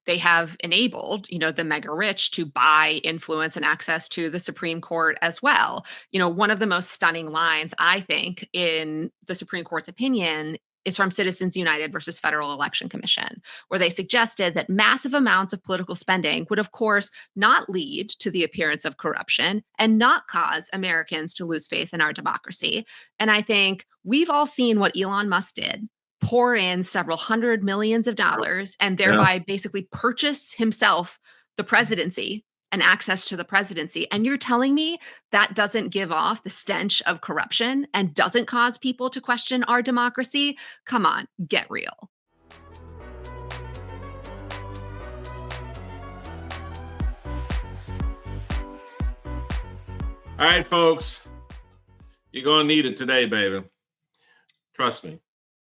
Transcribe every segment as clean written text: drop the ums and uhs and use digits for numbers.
they have enabled, the mega rich to buy influence and access to the Supreme Court as well. One of the most stunning lines, I think, in the Supreme Court's opinion is from Citizens United versus Federal Election Commission, where they suggested that massive amounts of political spending would, of course, not lead to the appearance of corruption and not cause Americans to lose faith in our democracy. And I think we've all seen what Elon Musk did: pour in several hundred millions of dollars and thereby basically purchase himself the presidency and access to the presidency. And you're telling me that doesn't give off the stench of corruption and doesn't cause people to question our democracy? Come on, get real. All right, folks, you're going to need it today, baby. Trust me.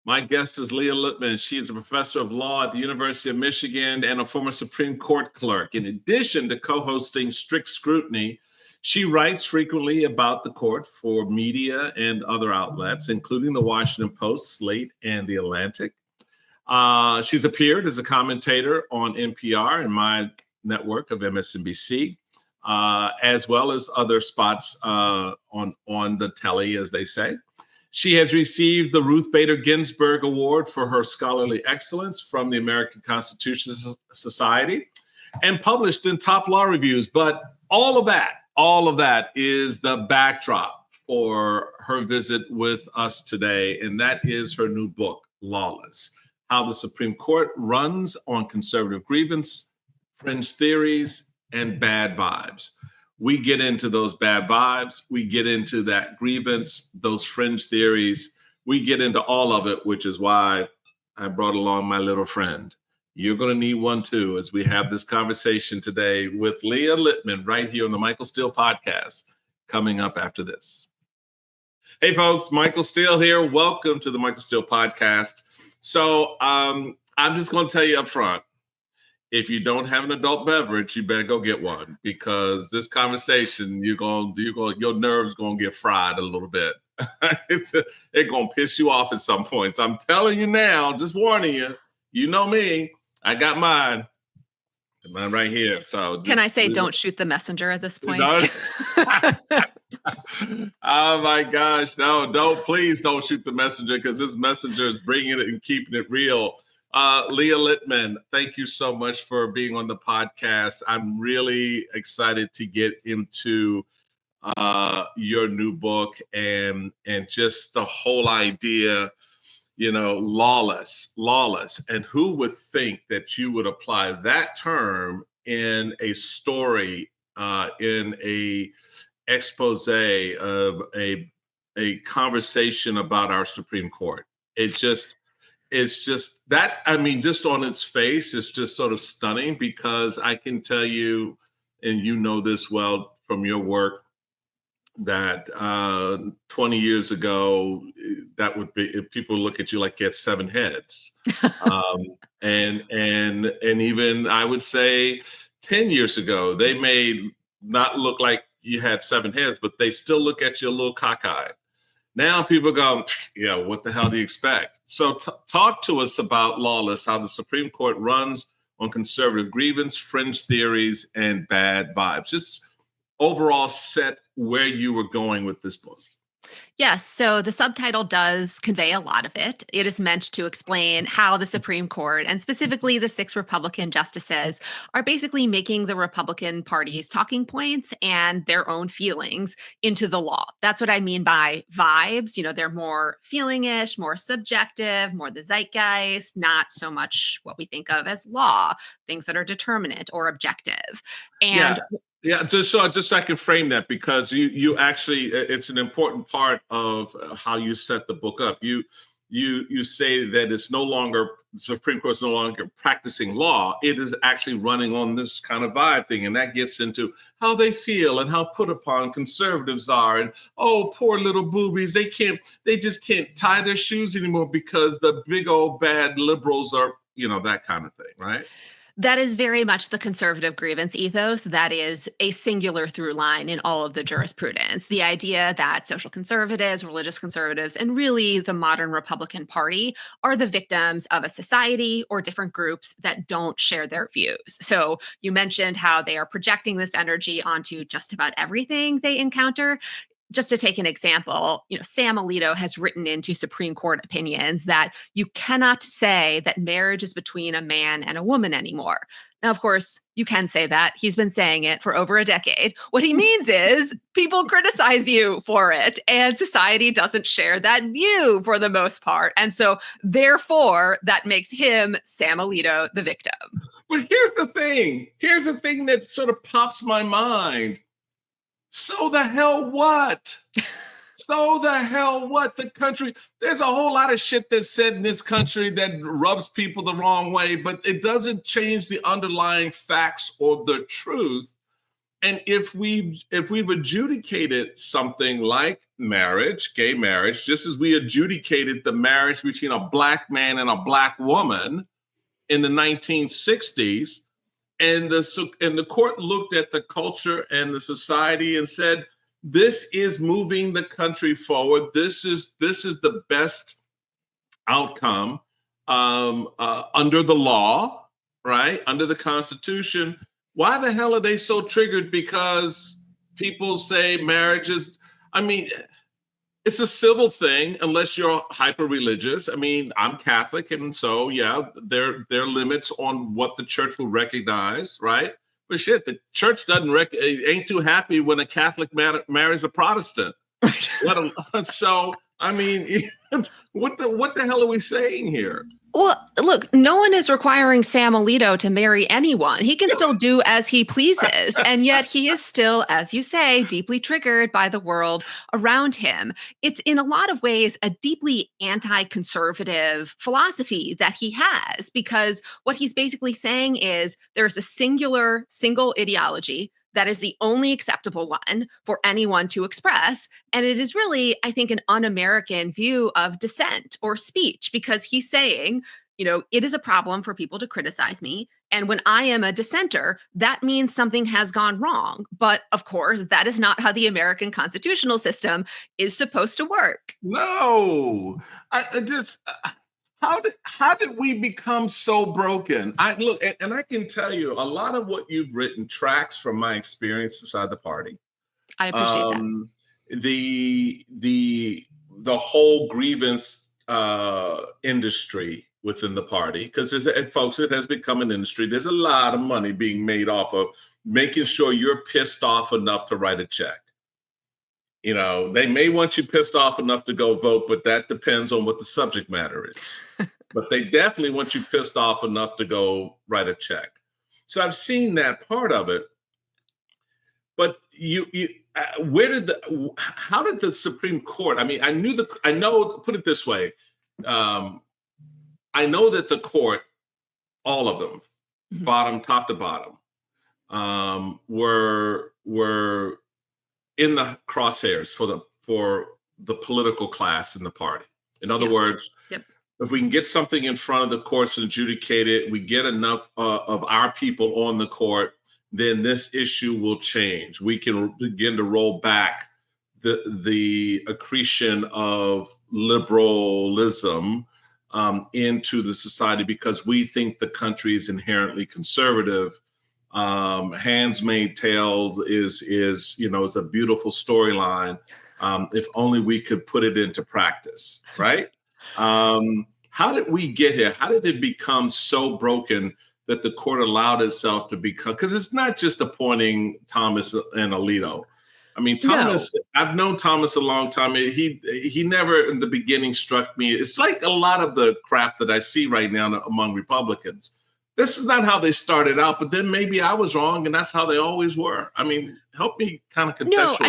My guest is Leah Litman. She is a professor of law at the University of Michigan and a former Supreme Court clerk. In addition to co-hosting Strict Scrutiny, she writes frequently about the court for media and other outlets, including the Washington Post, Slate, and The Atlantic. She's appeared as a commentator on NPR and my network of MSNBC, as well as other spots on the telly, as they say. She has received the Ruth Bader Ginsburg Award for her scholarly excellence from the American Constitution Society and published in top law reviews. But all of that is the backdrop for her visit with us today. And that is her new book, Lawless: How the Supreme Court Runs on Conservative Grievance, Fringe Theories, and Bad Vibes. We get into those bad vibes. We get into that grievance, those fringe theories. We get into all of it, which is why I brought along my little friend. You're going to need one too, as we have this conversation today with Leah Litman right here on the Michael Steele podcast, coming up after this. Hey folks, Michael Steele here. Welcome to the Michael Steele podcast. So I'm just going to tell you up front, if you don't have an adult beverage, you better go get one, because this conversation, your nerves gonna get fried a little bit. It's gonna piss you off at some points. I'm telling you now, just warning you. You know me, I got mine. Mine right here. So can I say, don't shoot the messenger at this point? Oh my gosh, no! Please don't shoot the messenger, because this messenger is bringing it and keeping it real. Leah Litman, thank you so much for being on the podcast. I'm really excited to get into your new book and just the whole idea, lawless. And who would think that you would apply that term in a story, in a expose of a conversation about our Supreme Court? It's just that, just on its face, it's just sort of stunning, because I can tell you, and you know this well from your work, that 20 years ago, that would be, if people look at you like you had 7 heads. And even I would say 10 years ago, they may not look like you had 7 heads, but they still look at you a little cockeyed. Now people go, yeah, what the hell do you expect? So talk to us about Lawless: How the Supreme Court Runs on Conservative Grievance, Fringe Theories, and Bad Vibes. Just overall set where you were going with this book. Yes, so the subtitle does convey a lot of it. It is meant to explain how the Supreme Court, and specifically the 6 Republican justices, are basically making the Republican Party's talking points and their own feelings into the law. That's what I mean by vibes. They're more feeling-ish, more subjective, more the zeitgeist, not so much what we think of as law, things that are determinate or objective. And Yeah, just so I can frame that, because you actually, it's an important part of how you set the book up. You say that it's no longer, the Supreme Court is no longer practicing law. It is actually running on this kind of vibe thing. And that gets into how they feel and how put upon conservatives are. And, oh, poor little boobies, they just can't tie their shoes anymore because the big old bad liberals are, that kind of thing, right? That is very much the conservative grievance ethos. That is a singular through line in all of the jurisprudence. The idea that social conservatives, religious conservatives, and really the modern Republican Party are the victims of a society or different groups that don't share their views. So you mentioned how they are projecting this energy onto just about everything they encounter. Just to take an example, Sam Alito has written into Supreme Court opinions that you cannot say that marriage is between a man and a woman anymore. Now, of course, you can say that. He's been saying it for over a decade. What he means is people criticize you for it, and society doesn't share that view for the most part. And so, therefore, that makes him, Sam Alito, the victim. But here's the thing. Here's the thing that sort of pops my mind. So the hell what? So the hell what? The country, there's a whole lot of shit that's said in this country that rubs people the wrong way, but it doesn't change the underlying facts or the truth. And if we've adjudicated something like marriage, gay marriage, just as we adjudicated the marriage between a Black man and a Black woman in the 1960s, and the court looked at the culture and the society and said, this is moving the country forward. This is the best outcome under the law, right? Under the Constitution. Why the hell are they so triggered? Because people say marriage is, it's a civil thing unless you're hyper religious. I'm Catholic, and so yeah, there are limits on what the church will recognize, right? But shit, the church ain't too happy when a Catholic marries a Protestant. Right. So what the hell are we saying here? Well, look, no one is requiring Sam Alito to marry anyone. He can still do as he pleases. And yet he is still, as you say, deeply triggered by the world around him. It's in a lot of ways a deeply anti-conservative philosophy that he has, because what he's basically saying is there's a single ideology that is the only acceptable one for anyone to express. And it is really, I think, an un-American view of dissent or speech, because he's saying, it is a problem for people to criticize me. And when I am a dissenter, that means something has gone wrong. But of course, that is not how the American constitutional system is supposed to work. No, How did we become so broken? I can tell you a lot of what you've written tracks from my experience inside the party. I appreciate that. The whole grievance industry within the party, because folks, it has become an industry. There's a lot of money being made off of making sure you're pissed off enough to write a check. They may want you pissed off enough to go vote, but that depends on what the subject matter is. But they definitely want you pissed off enough to go write a check. So I've seen that part of it. But how did the Supreme Court? Put it this way. I know that the court, all of them, top to bottom, were in the crosshairs for the political class in the party. In other words, if we can get something in front of the courts and adjudicate it, we get enough of our people on the court, then this issue will change. We can begin to roll back the accretion of liberalism into the society, because we think the country is inherently conservative. Hands Made Tales is a beautiful storyline. If only we could put it into practice, right? How did we get here? How did it become so broken that the court allowed itself to become? Because it's not just appointing Thomas and Alito. Thomas, no. I've known Thomas a long time. He never in the beginning struck me. It's like a lot of the crap that I see right now among Republicans. This is not how they started out, but then maybe I was wrong, and that's how they always were. Help me kind of contextualize. No,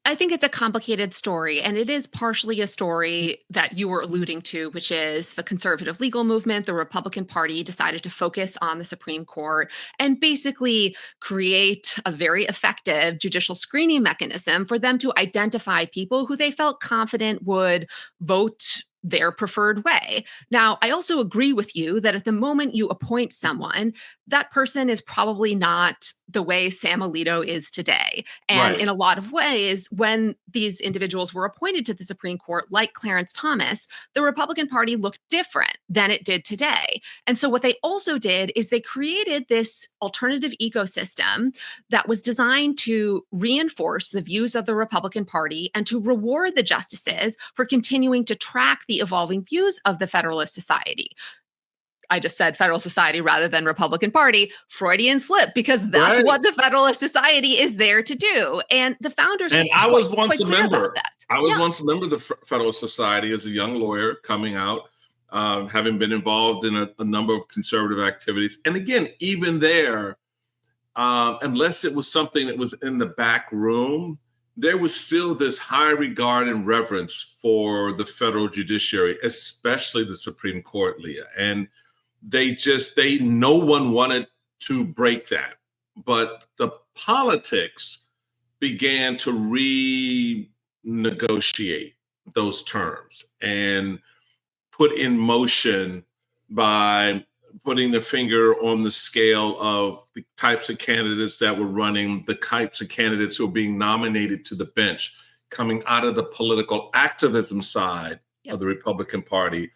I think it's a complicated story, and it is partially a story that you were alluding to, which is the conservative legal movement. The Republican Party decided to focus on the Supreme Court and basically create a very effective judicial screening mechanism for them to identify people who they felt confident would vote their preferred way. Now, I also agree with you that at the moment you appoint someone, that person is probably not the way Sam Alito is today. And Right. in a lot of ways, when these individuals were appointed to the Supreme Court, like Clarence Thomas, the Republican Party looked different than it did today. And so what they also did is they created this alternative ecosystem that was designed to reinforce the views of the Republican Party and to reward the justices for continuing to track the evolving views of the Federalist Society. I just said Federalist Society rather than Republican Party. Freudian slip, because that's Right. what the Federalist Society is there to do. And the founders And were I was quite once a clear member. about that. I was Yeah. once a member of the Federalist Society as a young lawyer coming out, having been involved in a number of conservative activities. And again, even there, unless it was something that was in the back room, there was still this high regard and reverence for the federal judiciary, especially the Supreme Court, Leah. And no one wanted to break that. But the politics began to renegotiate those terms and put in motion by putting their finger on the scale of the types of candidates that were running, the types of candidates who were being nominated to the bench, coming out of the political activism side of the Republican Party,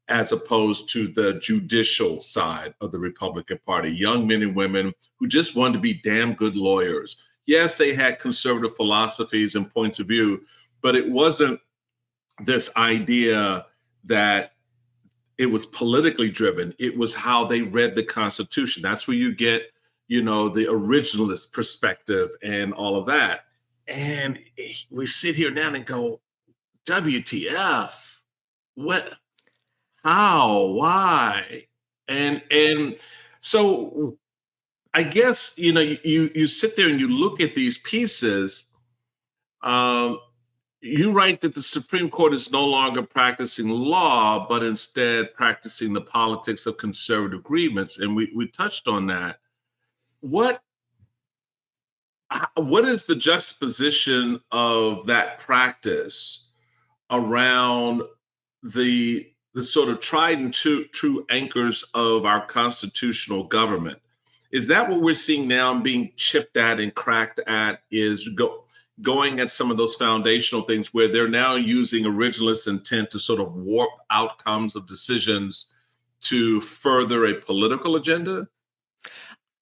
as opposed to the judicial side of the Republican Party. Young men and women who just wanted to be damn good lawyers. Yes, they had conservative philosophies and points of view, but it wasn't this idea that it was politically driven. It was how they read the Constitution. That's where you get, the originalist perspective and all of that. And we sit here now and go, WTF? What? How? Why? And so I guess you sit there and you look at these pieces. You write that the Supreme Court is no longer practicing law, but instead practicing the politics of conservative grievance, and we touched on that. What is the juxtaposition of that practice around the sort of tried and true anchors of our constitutional government? Is that what we're seeing now being chipped at and cracked at, is going at some of those foundational things where they're now using originalist intent to sort of warp outcomes of decisions to further a political agenda?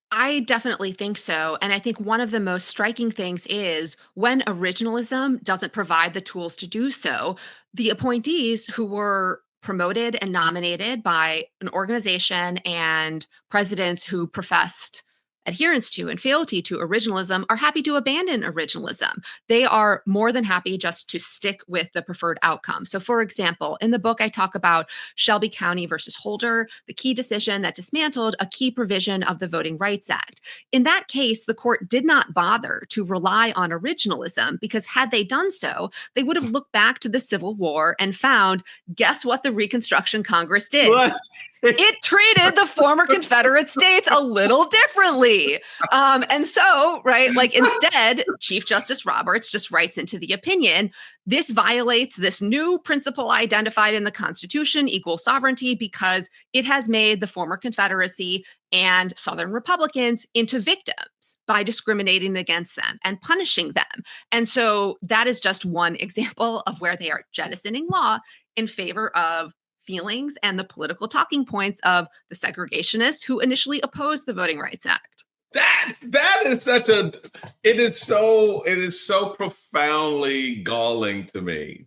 I definitely think so. And I think one of the most striking things is when originalism doesn't provide the tools to do so, the appointees who were promoted and nominated by an organization and presidents who professed adherence to and fealty to originalism are happy to abandon originalism. They are more than happy just to stick with the preferred outcome. So, for example, in the book, I talk about Shelby County versus Holder, the key decision that dismantled a key provision of the Voting Rights Act. In that case, the court did not bother to rely on originalism because had they done so, they would have looked back to the Civil War and found, guess what the Reconstruction Congress did? What? It treated the former Confederate states a little differently. And so, right, like instead, Chief Justice Roberts just writes into the opinion, this violates this new principle identified in the Constitution, equal sovereignty, because it has made the former Confederacy and Southern Republicans into victims by discriminating against them and punishing them. And so that is just one example of where they are jettisoning law in favor of feelings and the political talking points of the segregationists who initially opposed the Voting Rights Act. That is such it is so profoundly galling to me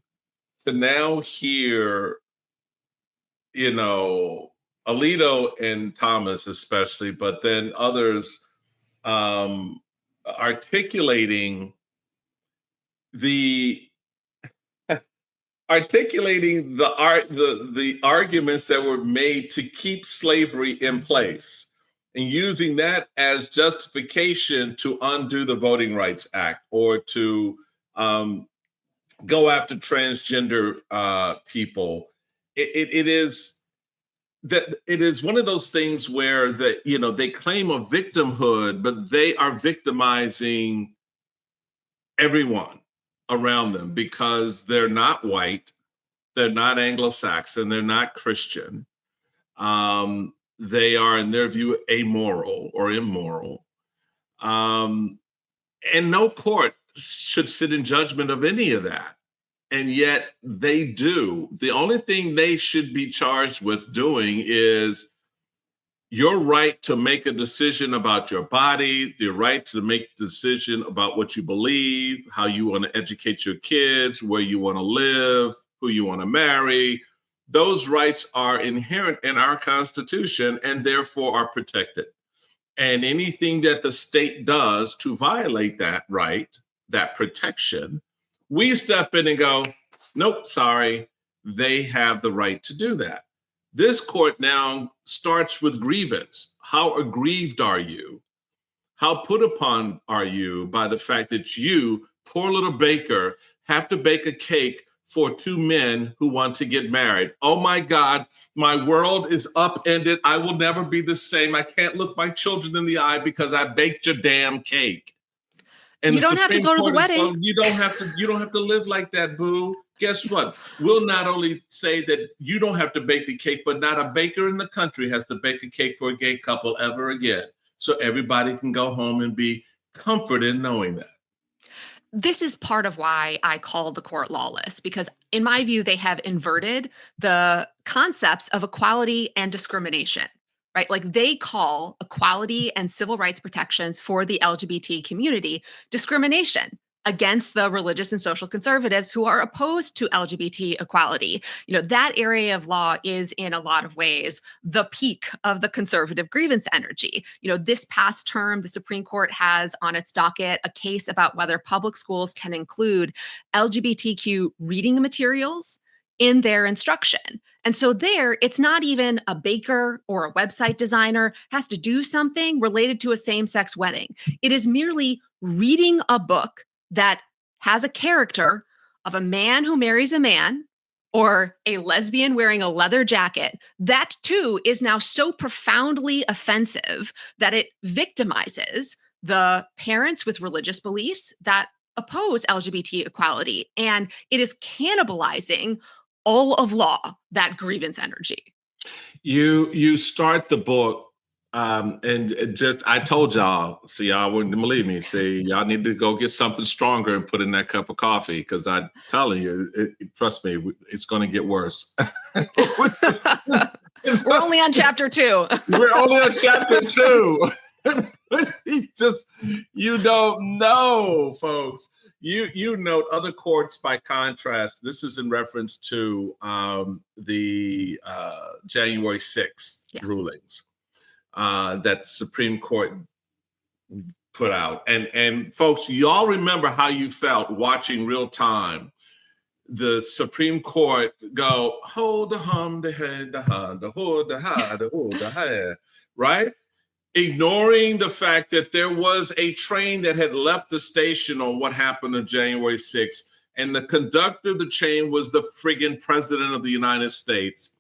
to now hear, Alito and Thomas especially, but then others articulating the arguments that were made to keep slavery in place and using that as justification to undo the Voting Rights Act or to go after transgender people. It is one of those things where they claim a victimhood, but they are victimizing everyone around them because they're not white, they're not Anglo-Saxon, they're not Christian. they are, in their view, amoral or immoral. And no court should sit in judgment of any of that. And yet they do. The only thing they should be charged with doing is your right to make a decision about your body, your right to make a decision about what you believe, how you want to educate your kids, where you want to live, who you want to marry. Those rights are inherent in our Constitution and therefore are protected. And anything that the state does to violate that right, that protection, we step in and go, nope, sorry, they have the right to do that. This court now starts with grievance. How aggrieved are you? How put upon are you by the fact that you, poor little baker, have to bake a cake for two men who want to get married? Oh my God, my world is upended. I will never be the same. I can't look my children in the eye because I baked your damn cake. And you don't have to go to the wedding. You don't have to live like that, boo. Guess what? We'll not only say that you don't have to bake the cake, but not a baker in the country has to bake a cake for a gay couple ever again. So everybody can go home and be comforted in knowing that. This is part of why I call the court lawless, because in my view, they have inverted the concepts of equality and discrimination. Right? Like they call equality and civil rights protections for the LGBT community discrimination against the religious and social conservatives who are opposed to LGBT equality. That area of law is in a lot of ways the peak of the conservative grievance energy. This past term, the Supreme Court has on its docket a case about whether public schools can include LGBTQ reading materials in their instruction. And so there, it's not even a baker or a website designer has to do something related to a same-sex wedding. It is merely reading a book that has a character of a man who marries a man or a lesbian wearing a leather jacket. That too is now so profoundly offensive that it victimizes the parents with religious beliefs that oppose LGBT equality. And it is cannibalizing all of law, that grievance energy. You start the book, and just I told y'all, see, y'all wouldn't believe me. See, y'all need to go get something stronger and put in that cup of coffee, because I'm telling you, trust me, it's going to get worse. We're only on chapter 2. We're only on chapter 2. You don't know, folks. You note other courts, by contrast, this is in reference to the January 6th rulings that the Supreme Court put out. And folks, y'all remember how you felt watching real time the Supreme Court go, hold the hum, the head, the ha, the ho, the ha, the ho, the ha, right? Ignoring the fact that there was a train that had left the station on what happened on January 6th, and the conductor of the train was the friggin' president of the United States,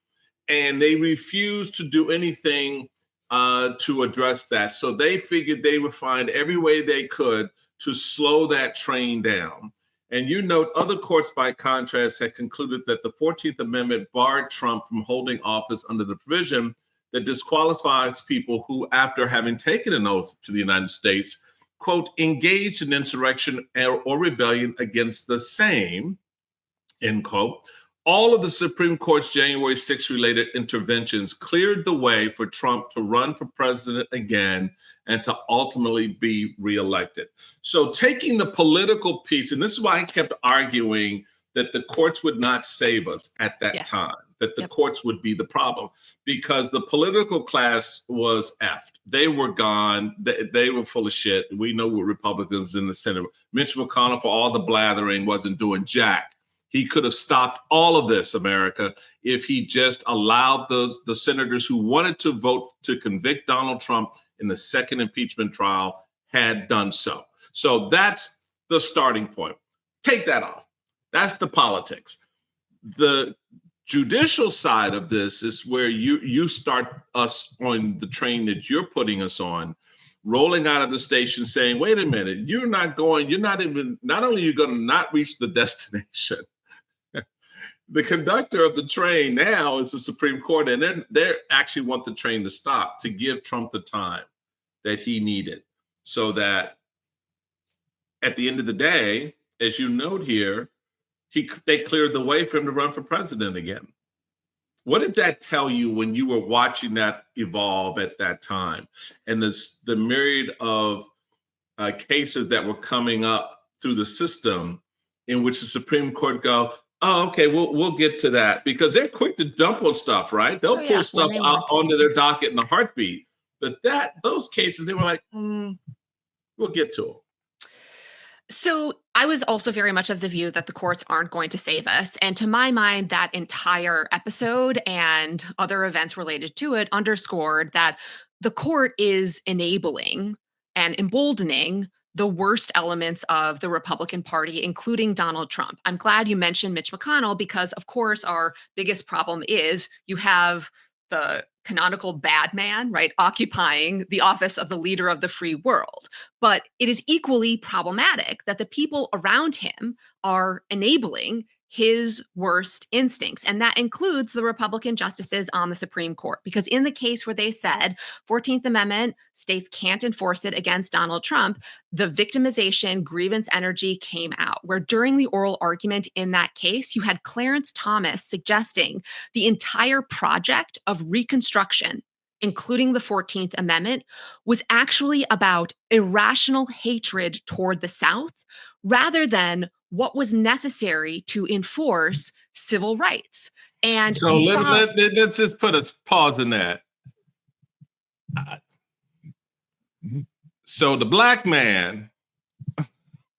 and they refused to do anything to address that. So they figured they would find every way they could to slow that train down. And you note other courts, by contrast, had concluded that the 14th Amendment barred Trump from holding office under the provision that disqualifies people who, after having taken an oath to the United States, quote, engaged in insurrection or rebellion against the same, end quote. All of the Supreme Court's January 6 related interventions cleared the way for Trump to run for president again and to ultimately be reelected. So taking the political piece, and this is why I kept arguing that the courts would not save us at that time, that the courts would be the problem, because the political class was effed. They were gone. They were full of shit. We know what Republicans in the Senate. Mitch McConnell, for all the blathering, wasn't doing jack. He could have stopped all of this, America, if he just allowed the senators who wanted to vote to convict Donald Trump in the second impeachment trial had done so. So that's the starting point. Take that off. That's the politics. The judicial side of this is where you start us on the train that you're putting us on, rolling out of the station saying, wait a minute, not only are you going to not reach the destination, the conductor of the train now is the Supreme Court, and they actually want the train to stop to give Trump the time that he needed, so that at the end of the day, as you note here, they cleared the way for him to run for president again. What did that tell you when you were watching that evolve at that time, and the myriad of cases that were coming up through the system in which the Supreme Court go, oh, okay, we'll get to that, because they're quick to dump on stuff, right? They'll pull stuff out onto their docket in a heartbeat. But those cases, they were like, we'll get to them. So I was also very much of the view that the courts aren't going to save us. And to my mind, that entire episode and other events related to it underscored that the court is enabling and emboldening the worst elements of the Republican Party, including Donald Trump. I'm glad you mentioned Mitch McConnell, because, of course, our biggest problem is you have the canonical bad man, right, occupying the office of the leader of the free world. But it is equally problematic that the people around him are enabling his worst instincts. And that includes the Republican justices on the Supreme Court, because in the case where they said 14th Amendment, states can't enforce it against Donald Trump, the victimization grievance energy came out, where during the oral argument in that case, you had Clarence Thomas suggesting the entire project of Reconstruction, including the 14th Amendment, was actually about irrational hatred toward the South rather than what was necessary to enforce civil rights. And so let's just put a pause in that. So the black man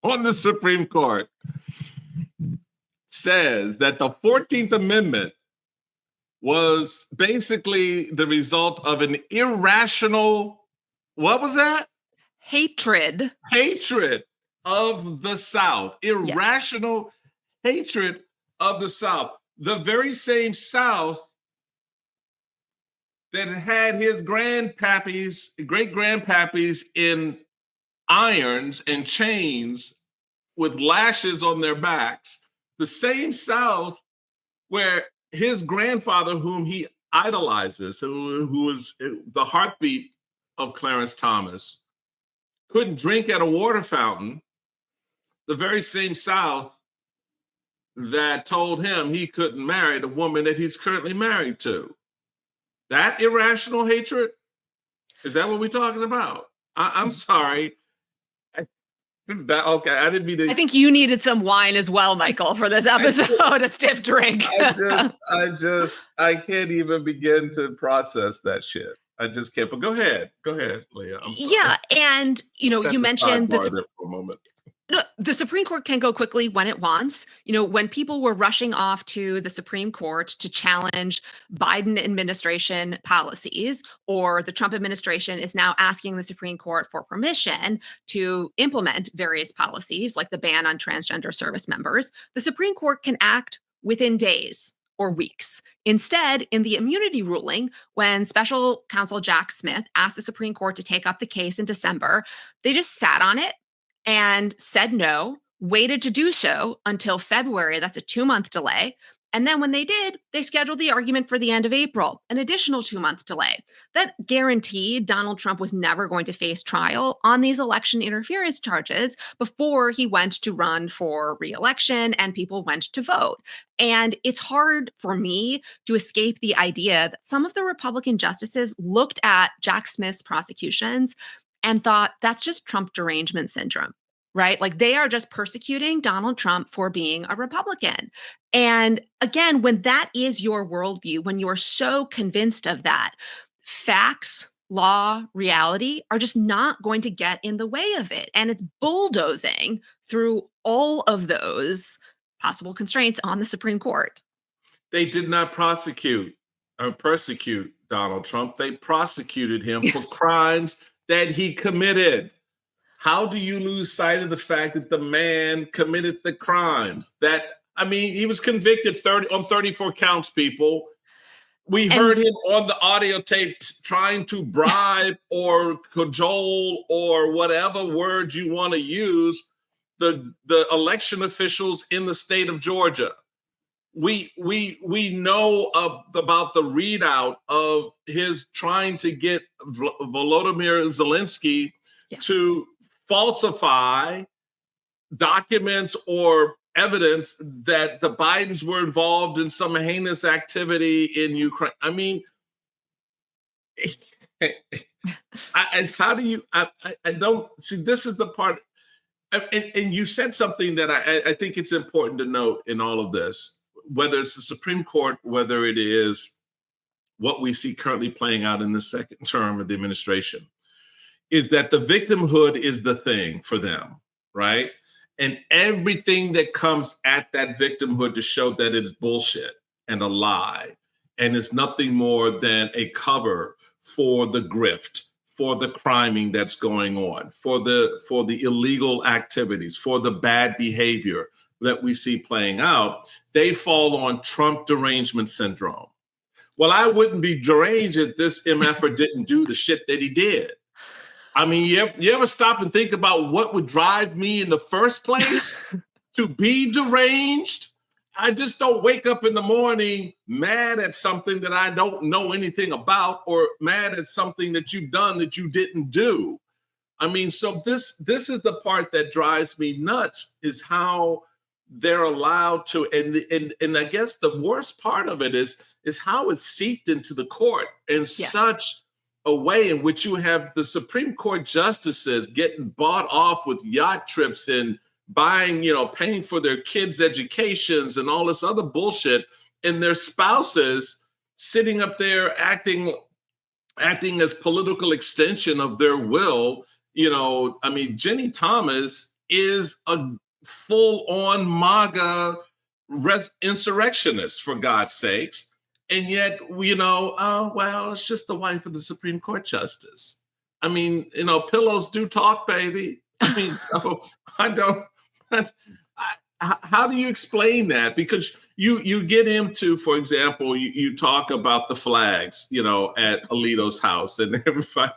on the Supreme Court says that the 14th Amendment was basically the result of an irrational, what was that? Hatred of the South. Irrational hatred of the South. The very same South that had his grandpappies, great-grandpappies in irons and chains with lashes on their backs. The same South where his grandfather, whom he idolizes, who was the heartbeat of Clarence Thomas, couldn't drink at a water fountain. The very same South that told him he couldn't marry the woman that he's currently married to. That irrational hatred? Is that what we're talking about? I'm sorry. Okay, I didn't mean to. I think you needed some wine as well, Michael, for this episode, a stiff drink. I can't even begin to process that shit. I just can't. But go ahead, Leah. Yeah, and you mentioned that for a moment. No, the Supreme Court can go quickly when it wants. When people were rushing off to the Supreme Court to challenge Biden administration policies, or the Trump administration is now asking the Supreme Court for permission to implement various policies like the ban on transgender service members, the Supreme Court can act within days or weeks. Instead, in the immunity ruling, when special counsel Jack Smith asked the Supreme Court to take up the case in December, they just sat on it and said no, waited to do so until February. That's a 2-month delay. And then when they did, they scheduled the argument for the end of April, an additional 2-month delay. That guaranteed Donald Trump was never going to face trial on these election interference charges before he went to run for re-election and people went to vote. And it's hard for me to escape the idea that some of the Republican justices looked at Jack Smith's prosecutions and thought that's just Trump derangement syndrome, right? Like they are just persecuting Donald Trump for being a Republican. And again, when that is your worldview, when you are so convinced of that, facts, law, reality are just not going to get in the way of it. And it's bulldozing through all of those possible constraints on the Supreme Court. They did not prosecute or persecute Donald Trump. They prosecuted him for crimes that he committed. How do you lose sight of the fact that the man committed the crimes? He was convicted on 34 counts, people. We heard him on the audio tape trying to bribe or cajole or whatever word you want to use the election officials in the state of Georgia. we know about the readout of his trying to get Volodymyr Zelensky to falsify documents or evidence that the Bidens were involved in some heinous activity in Ukraine. I mean, how do you? I don't see. This is the part, and you said something that I think it's important to note in all of this, whether it's the Supreme Court, whether it is what we see currently playing out in the second term of the administration, is that the victimhood is the thing for them, right? And everything that comes at that victimhood to show that it's bullshit and a lie, and it's nothing more than a cover for the grift, for the criming that's going on, for the illegal activities, for the bad behavior that we see playing out, they fall on Trump derangement syndrome. Well, I wouldn't be deranged if this MFer didn't do the shit that he did. I mean, you ever stop and think about what would drive me in the first place to be deranged? I just don't wake up in the morning mad at something that I don't know anything about, or mad at something that you've done that you didn't do. I mean, so this is the part that drives me nuts, is how they're allowed to, and I guess the worst part of it is how it's seeped into the court in such a way in which you have the Supreme Court justices getting bought off with yacht trips and buying, paying for their kids' educations and all this other bullshit, and their spouses sitting up there acting as political extension of their will. I mean, Jenny Thomas is a full-on MAGA insurrectionist, for God's sakes. And yet, it's just the wife of the Supreme Court justice. I mean, pillows do talk, baby. I mean, so how do you explain that? Because you get into, for example, you talk about the flags, at Alito's house, and everybody,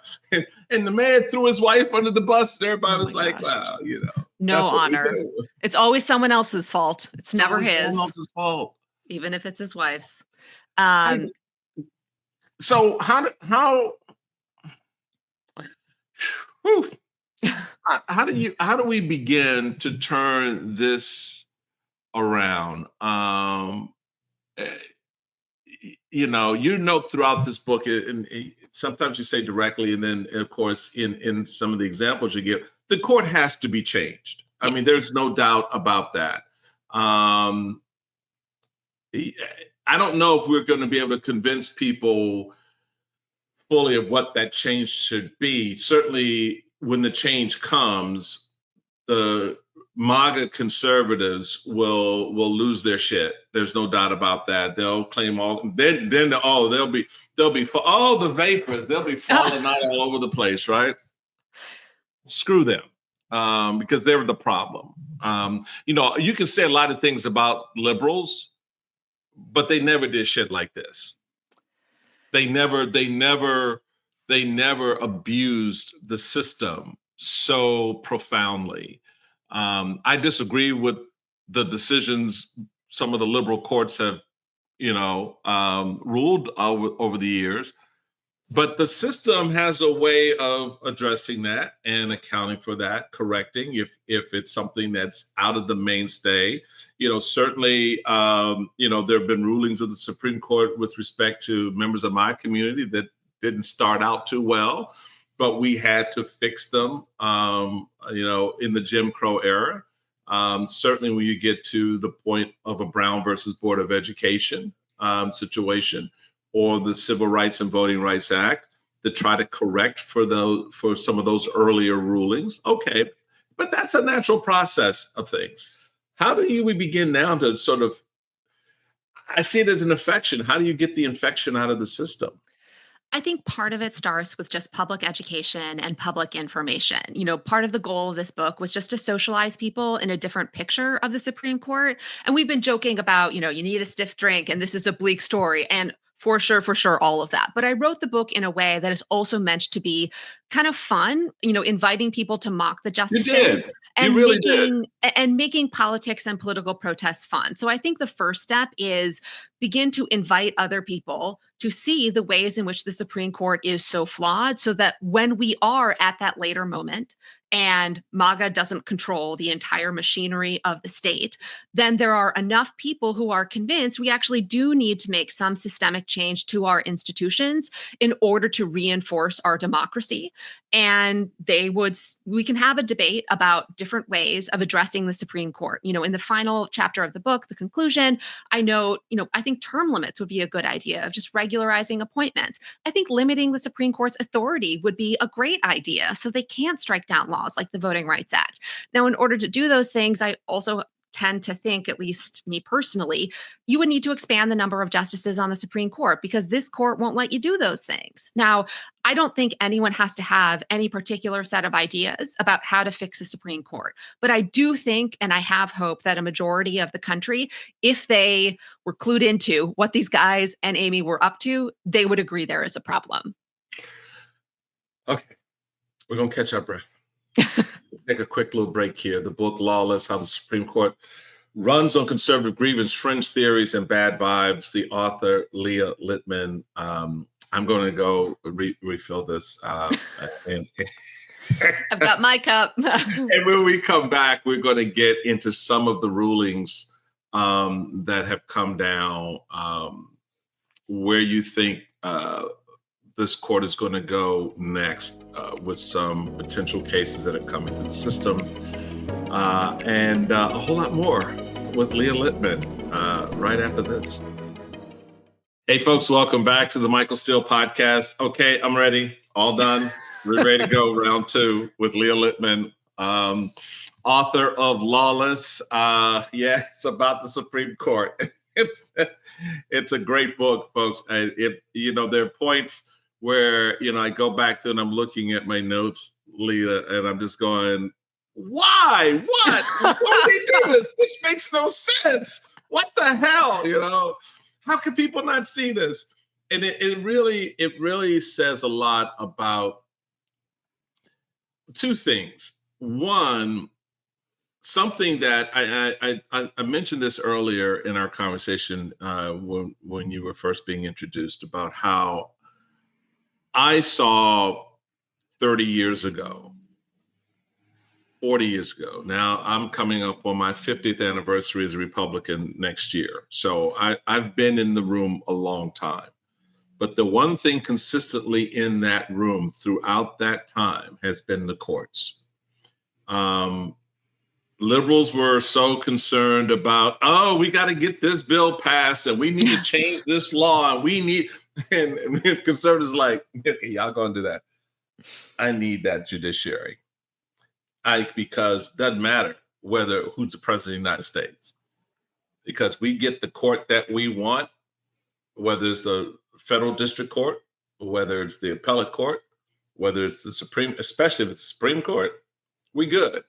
and the man threw his wife under the bus, and everybody was like, wow, no honor. It's always someone else's fault. It's never his. Someone else's fault, even if it's his wife's. So how do we begin to turn this around? Throughout this book, and sometimes you say directly, and then of course in some of the examples you give, the court has to be changed. I mean, there's no doubt about that. I don't know if we're going to be able to convince people fully of what that change should be. Certainly, when the change comes, the MAGA conservatives will lose their shit. There's no doubt about that. They'll claim they'll be for all the vapors. They'll be falling out all over the place, right? Screw them, because they're the problem. You can say a lot of things about liberals, but they never did shit like this. They never abused the system so profoundly. I disagree with the decisions some of the liberal courts have, ruled over the years. But the system has a way of addressing that and accounting for that, correcting if it's something that's out of the mainstay. Certainly, there have been rulings of the Supreme Court with respect to members of my community that didn't start out too well, but we had to fix them, in the Jim Crow era. Certainly when you get to the point of a Brown versus Board of Education situation, or the Civil Rights and Voting Rights Act, that try to correct for some of those earlier rulings. Okay, but that's a natural process of things. How do we begin now to sort of, I see it as an infection. How do you get the infection out of the system? I think part of it starts with just public education and public information. Part of the goal of this book was just to socialize people in a different picture of the Supreme Court. And we've been joking about, you need a stiff drink and this is a bleak story. And for sure, all of that. But I wrote the book in a way that is also meant to be kind of fun, inviting people to mock the You justices did. You and really did. making politics and political protests fun. So I think the first step is begin to invite other people to see the ways in which the Supreme Court is so flawed, so that when we are at that later moment and MAGA doesn't control the entire machinery of the state, then there are enough people who are convinced we actually do need to make some systemic change to our institutions in order to reinforce our democracy. And we can have a debate about different ways of addressing the Supreme Court. In the final chapter of the book, the conclusion, I note, I think term limits would be a good idea of just regularizing appointments. I think limiting the Supreme Court's authority would be a great idea so they can't strike down laws like the Voting Rights Act. Now, in order to do those things, I also tend to think, at least me personally, you would need to expand the number of justices on the Supreme Court because this court won't let you do those things. Now, I don't think anyone has to have any particular set of ideas about how to fix a Supreme Court. But I do think, and I have hope, that a majority of the country, if they were clued into what these guys and Amy were up to, they would agree there is a problem. Okay. We're going to catch our breath. Take a quick little break here. The book Lawless, How the Supreme Court Runs on Conservative Grievance, Fringe Theories, and Bad Vibes. The author, Leah Litman. I'm going to go refill this. And I've got my cup. And when we come back, we're going to get into some of the rulings that have come down, where you think this court is going to go next with some potential cases that have come into the system, and a whole lot more with Leah Litman right after this. Hey, folks, welcome back to the Michael Steele podcast. Okay, I'm ready. All done. We're ready to go. Round two with Leah Litman, author of Lawless. It's about the Supreme Court. It's a great book, folks. There are points where, I go back to and I'm looking at my notes, Leah, and I'm just going, why? What? Why do they do this? This makes no sense. What the hell? How can people not see this? And it really says a lot about two things. One, something that I mentioned this earlier in our conversation when you were first being introduced, about how I saw 30 years ago, 40 years ago. Now I'm coming up on my 50th anniversary as a Republican next year. So I've been in the room a long time. But the one thing consistently in that room throughout that time has been the courts. Liberals were so concerned about, we got to get this bill passed and we need to change this law. And conservatives like, okay, y'all gonna do that. I need that judiciary. Because it doesn't matter who's the president of the United States, because we get the court that we want, whether it's the federal district court, whether it's the appellate court, whether it's the Supreme, especially if it's the Supreme Court, we good.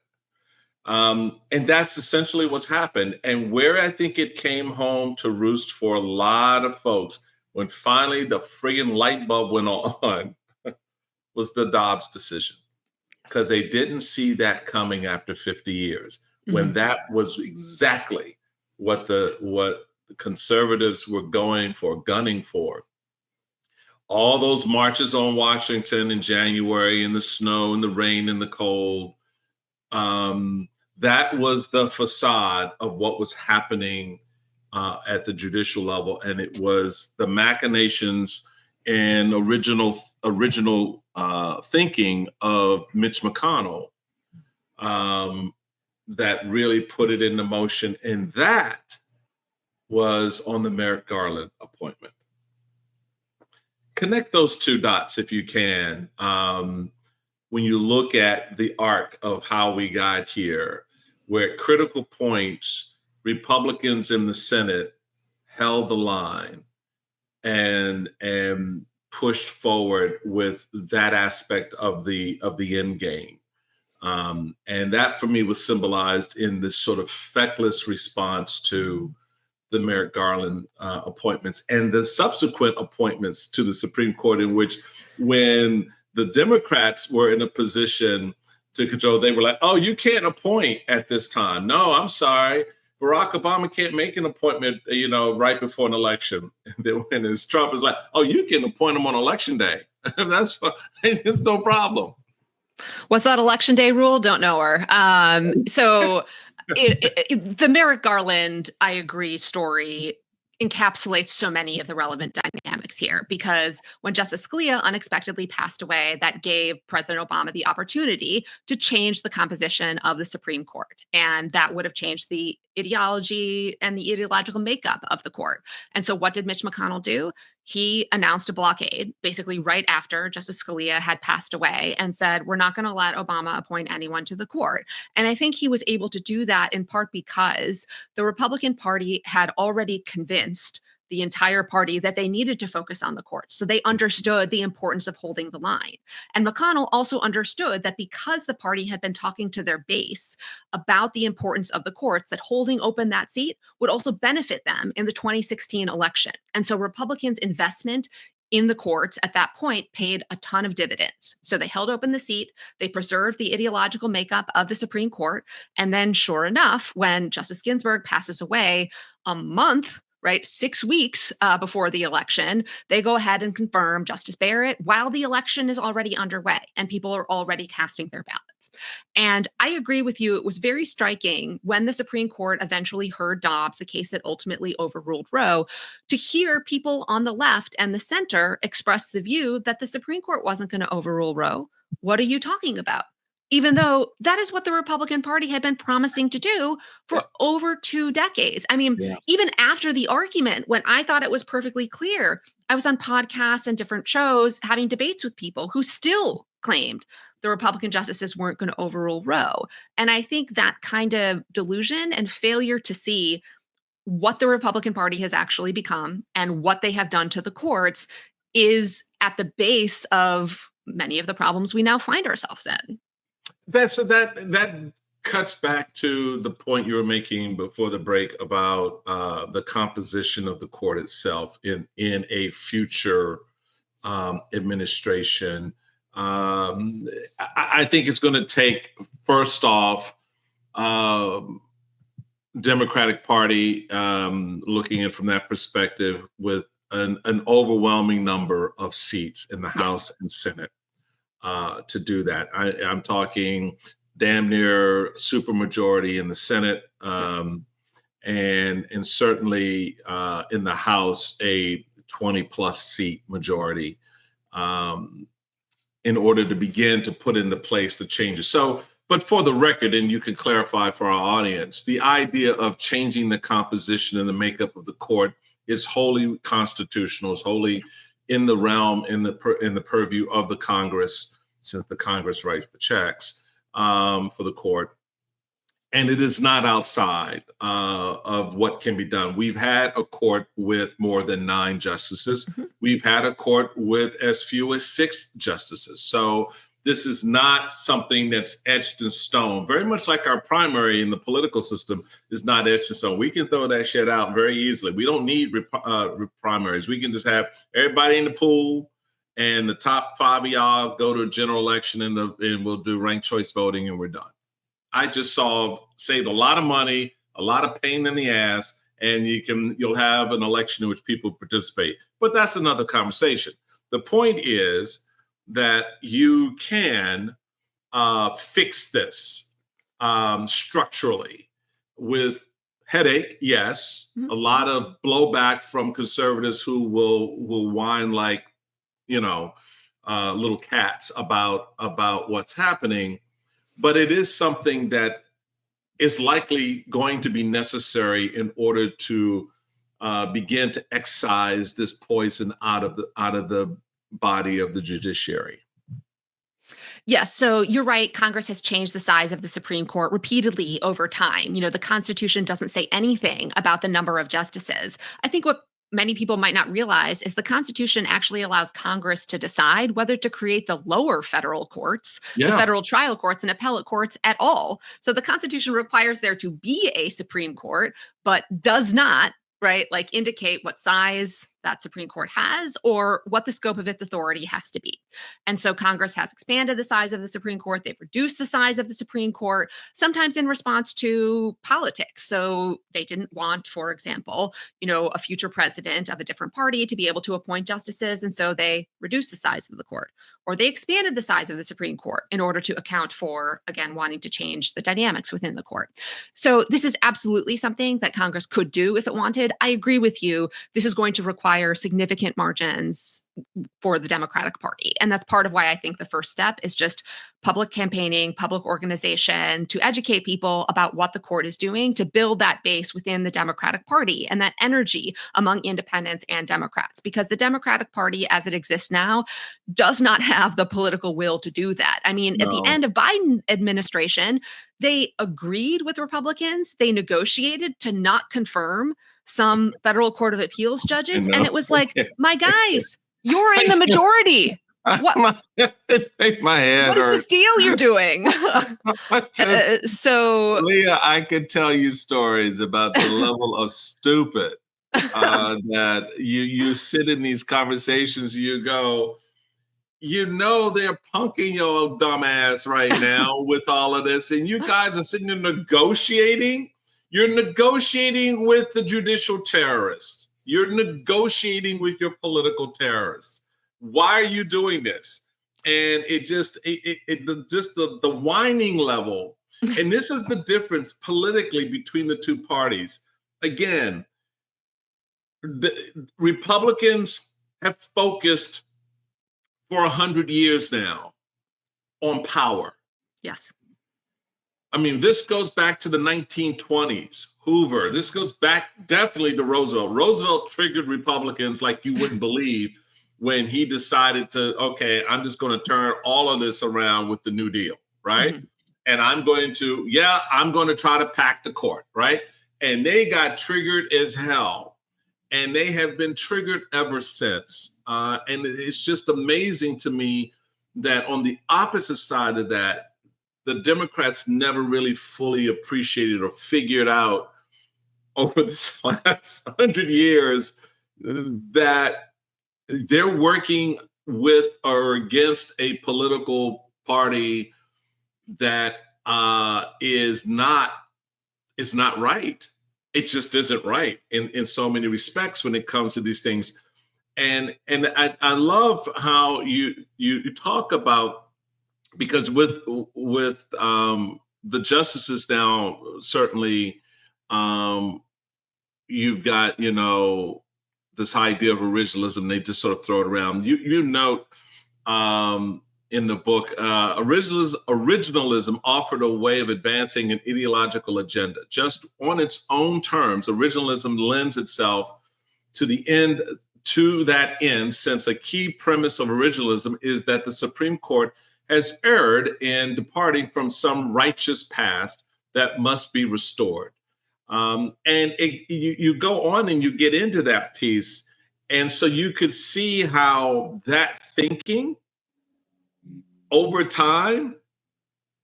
And that's essentially what's happened. And where I think it came home to roost for a lot of folks, when finally the friggin' light bulb went on, was the Dobbs decision. Because they didn't see that coming after 50 years, when that was exactly what the conservatives were gunning for. All those marches on Washington in January, in the snow, in the rain, in the cold, that was the facade of what was happening at the judicial level. And it was the machinations and original thinking of Mitch McConnell that really put it into motion. And that was on the Merrick Garland appointment. Connect those two dots if you can. When you look at the arc of how we got here, where at critical points, Republicans in the Senate held the line and pushed forward with that aspect of the end game. And that for me was symbolized in this sort of feckless response to the Merrick Garland appointments and the subsequent appointments to the Supreme Court, in which when the Democrats were in a position to control. They were like, oh, you can't appoint at this time. No, I'm sorry. Barack Obama can't make an appointment, right before an election. And then when it's Trump is like, oh, you can appoint him on election day. That's fine. It's no problem. What's that election day rule? Don't know her. So the Merrick Garland, I agree, story encapsulates so many of the relevant dynamics here, because when Justice Scalia unexpectedly passed away, that gave President Obama the opportunity to change the composition of the Supreme Court. And that would have changed the ideology and the ideological makeup of the court. And so what did Mitch McConnell do? He announced a blockade basically right after Justice Scalia had passed away and said, we're not going to let Obama appoint anyone to the court. And I think he was able to do that in part because the Republican Party had already convinced the entire party that they needed to focus on the courts. So they understood the importance of holding the line. And McConnell also understood that because the party had been talking to their base about the importance of the courts, that holding open that seat would also benefit them in the 2016 election. And so Republicans' investment in the courts at that point paid a ton of dividends. So they held open the seat, they preserved the ideological makeup of the Supreme Court. And then sure enough, when Justice Ginsburg passes away a month, right, 6 weeks before the election, they go ahead and confirm Justice Barrett while the election is already underway and people are already casting their ballots. And I agree with you. It was very striking when the Supreme Court eventually heard Dobbs, the case that ultimately overruled Roe, to hear people on the left and the center express the view that the Supreme Court wasn't going to overrule Roe. What are you talking about? Even though that is what the Republican Party had been promising to do for over 2 decades. I mean, even after the argument, when I thought it was perfectly clear, I was on podcasts and different shows having debates with people who still claimed the Republican justices weren't going to overrule Roe. And I think that kind of delusion and failure to see what the Republican Party has actually become and what they have done to the courts is at the base of many of the problems we now find ourselves in. That cuts back to the point you were making before the break about the composition of the court itself in a future administration. I think it's going to take, first off, Democratic Party looking at it from that perspective with an overwhelming number of seats in the House and Senate. To do that. I'm talking damn near supermajority in the Senate, and certainly in the House, a 20-plus seat majority in order to begin to put into place the changes. So, but for the record, and you can clarify for our audience, the idea of changing the composition and the makeup of the court is wholly constitutional, is wholly in the realm, in the purview of the Congress, since the Congress writes the checks for the court. And it is not outside of what can be done. We've had a court with more than 9 justices. Mm-hmm. We've had a court with as few as 6 justices. So this is not something that's etched in stone, very much like our primary in the political system is not etched in stone. We can throw that shit out very easily. We don't need primaries. We can just have everybody in the pool, and the top 5 of y'all go to a general election and we'll do ranked choice voting and we're done. I just saved a lot of money, a lot of pain in the ass, and you'll have an election in which people participate. But that's another conversation. The point is that you can fix this structurally with headache, yes, a lot of blowback from conservatives who will whine like, little cats about what's happening, but it is something that is likely going to be necessary in order to begin to excise this poison out of the body of the judiciary. Yes, so you're right. Congress has changed the size of the Supreme Court repeatedly over time. The Constitution doesn't say anything about the number of justices. I think what many people might not realize is the Constitution actually allows Congress to decide whether to create the lower federal courts, the federal trial courts and appellate courts at all. So the Constitution requires there to be a Supreme Court, but does not, right, indicate what size that Supreme Court has or what the scope of its authority has to be. And so Congress has expanded the size of the Supreme Court. They've reduced the size of the Supreme Court, sometimes in response to politics. So they didn't want, for example, a future president of a different party to be able to appoint justices. And so they reduced the size of the court, or they expanded the size of the Supreme Court in order to account for, again, wanting to change the dynamics within the court. So this is absolutely something that Congress could do if it wanted. I agree with you. This is going to require significant margins for the Democratic Party. And that's part of why I think the first step is just public campaigning, public organization to educate people about what the court is doing to build that base within the Democratic Party and that energy among independents and Democrats. Because the Democratic Party, as it exists now, does not have the political will to do that. I mean, at the end of Biden administration, they agreed with Republicans. They negotiated to not confirm some federal court of appeals judges. And it was like, my guys, you're in the majority. What? my head What is hurt. this deal you're doing? So, Leah, I could tell you stories about the level of stupid that you sit in these conversations. You go, they're punking your dumb ass right now with all of this, and you guys are sitting there negotiating. You're negotiating with the judicial terrorists. You're negotiating with your political terrorists. Why are you doing this? And the whining level. And this is the difference politically between the two parties. Again, the Republicans have focused for 100 years now on power. yes. I mean, this goes back to the 1920s, Hoover. This goes back definitely to Roosevelt. Roosevelt triggered Republicans like you wouldn't believe when he decided to, okay, I'm just going to turn all of this around with the New Deal, right? Mm-hmm. And I'm going to try to pack the court, right? And they got triggered as hell. And they have been triggered ever since. And it's just amazing to me that on the opposite side of that, the Democrats never really fully appreciated or figured out over this last 100 years that they're working with or against a political party that is not right. It just isn't right in so many respects when it comes to these things. And I love how you talk about, because with the justices now, certainly you've got, this idea of originalism. They just sort of throw it around. You note in the book, originalism offered a way of advancing an ideological agenda. Just on its own terms, originalism lends itself to that end, since a key premise of originalism is that the Supreme Court has erred in departing from some righteous past that must be restored. You go on and you get into that piece. And so you could see how that thinking over time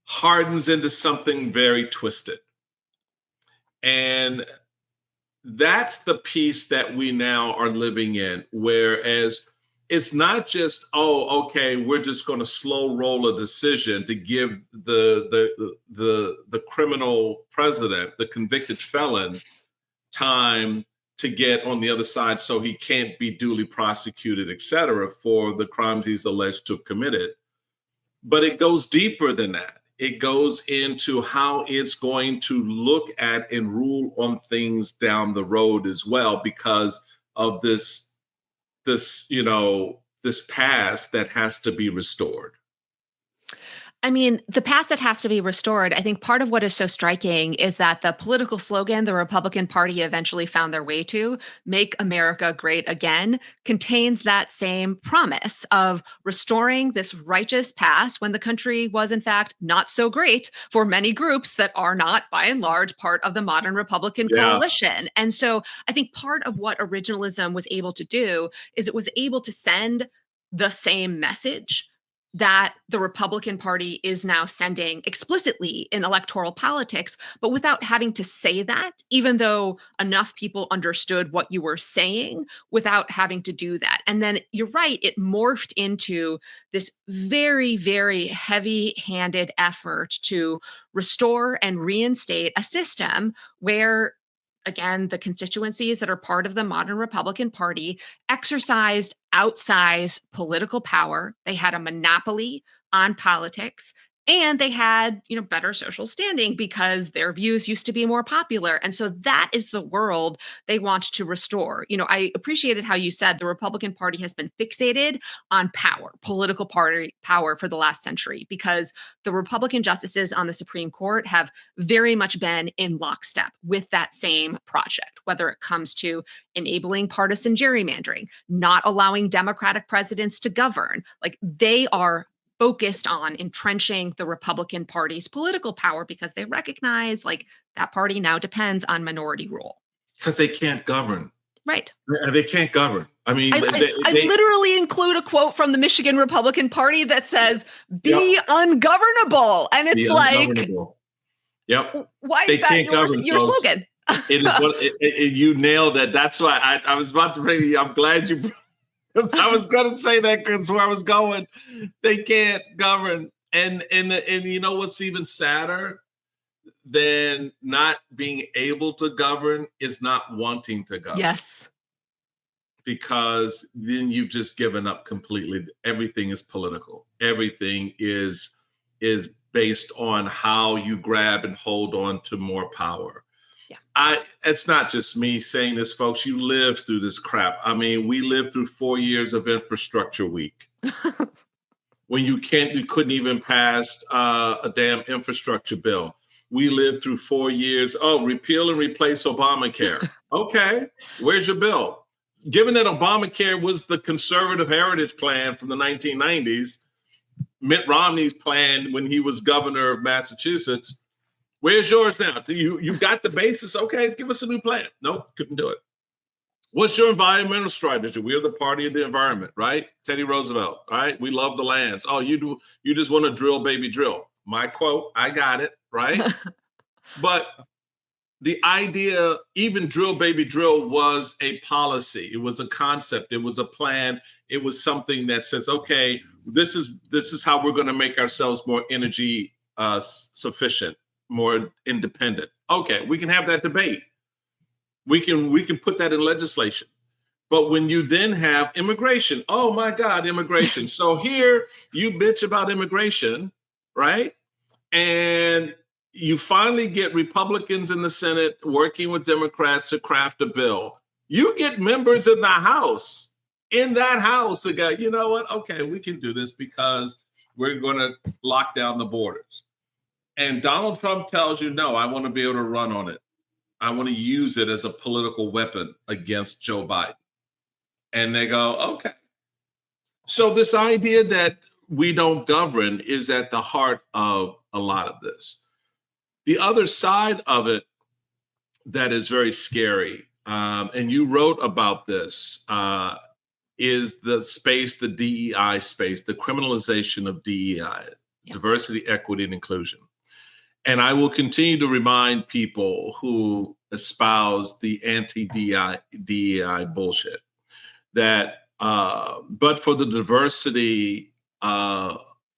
hardens into something very twisted. And that's the piece that we now are living in, whereas it's not just, we're just going to slow roll a decision to give the criminal president, the convicted felon, time to get on the other side so he can't be duly prosecuted, et cetera, for the crimes he's alleged to have committed. But it goes deeper than that. It goes into how it's going to look at and rule on things down the road as well, because of this past that has to be restored. I mean, the past that has to be restored, I think part of what is so striking is that the political slogan the Republican Party eventually found their way to, "Make America Great Again," contains that same promise of restoring this righteous past when the country was, in fact, not so great for many groups that are not, by and large, part of the modern Republican coalition. And so I think part of what originalism was able to do is it was able to send the same message that the Republican Party is now sending explicitly in electoral politics, but without having to say that, even though enough people understood what you were saying without having to do that. And then you're right, it morphed into this very, very heavy-handed effort to restore and reinstate a system where, again, the constituencies that are part of the modern Republican Party exercised outsized political power. They had a monopoly on politics, and they had, better social standing because their views used to be more popular. And so that is the world they want to restore. I appreciated how you said the Republican Party has been fixated on power, political party power for the last century, because the Republican justices on the Supreme Court have very much been in lockstep with that same project, whether it comes to enabling partisan gerrymandering, not allowing Democratic presidents to govern. Like, they are focused on entrenching the Republican Party's political power because they recognize, like, that party now depends on minority rule. Because they can't govern. Right. They can't govern. I mean, I literally include a quote from the Michigan Republican Party that says, be ungovernable. And it's Yep. Why is that your slogan? It is what you nailed it. That's why I was about to bring you. I'm glad you. I was going to say that because where I was going, they can't govern. And you know what's even sadder than not being able to govern is not wanting to govern. Yes. Because then you've just given up completely. Everything is political. Everything is based on how you grab and hold on to more power. Yeah. It's not just me saying this, folks. You live through this crap. I mean, we lived through 4 years of infrastructure week when you couldn't even pass a damn infrastructure bill. We lived through 4 years. Oh, repeal and replace Obamacare. Okay, where's your bill? Given that Obamacare was the conservative heritage plan from the 1990s, Mitt Romney's plan when he was governor of Massachusetts, where's yours now? You got the basis? Okay, give us a new plan. Nope, couldn't do it. What's your environmental strategy? We're the party of the environment, right? Teddy Roosevelt, right? We love the lands. Oh, you just want to drill, baby, drill. My quote, I got it, right? But the idea, even drill, baby, drill was a policy. It was a concept. It was a plan. It was something that says, okay, this is how we're going to make ourselves more energy sufficient, more independent. Okay, we can have that debate. We can put that in legislation. But when you then have immigration, oh my God, immigration. So here you bitch about immigration, right? And you finally get Republicans in the Senate working with Democrats to craft a bill. You get members in that house that go, you know what? Okay, we can do this because we're going to lock down the borders. And Donald Trump tells you, no, I want to be able to run on it. I want to use it as a political weapon against Joe Biden. And they go, okay. So this idea that we don't govern is at the heart of a lot of this. The other side of it that is very scary, and you wrote about this, is the space, the DEI space, the criminalization of DEI, diversity, equity, and inclusion. And I will continue to remind people who espouse the anti-DEI bullshit that, but for the diversity,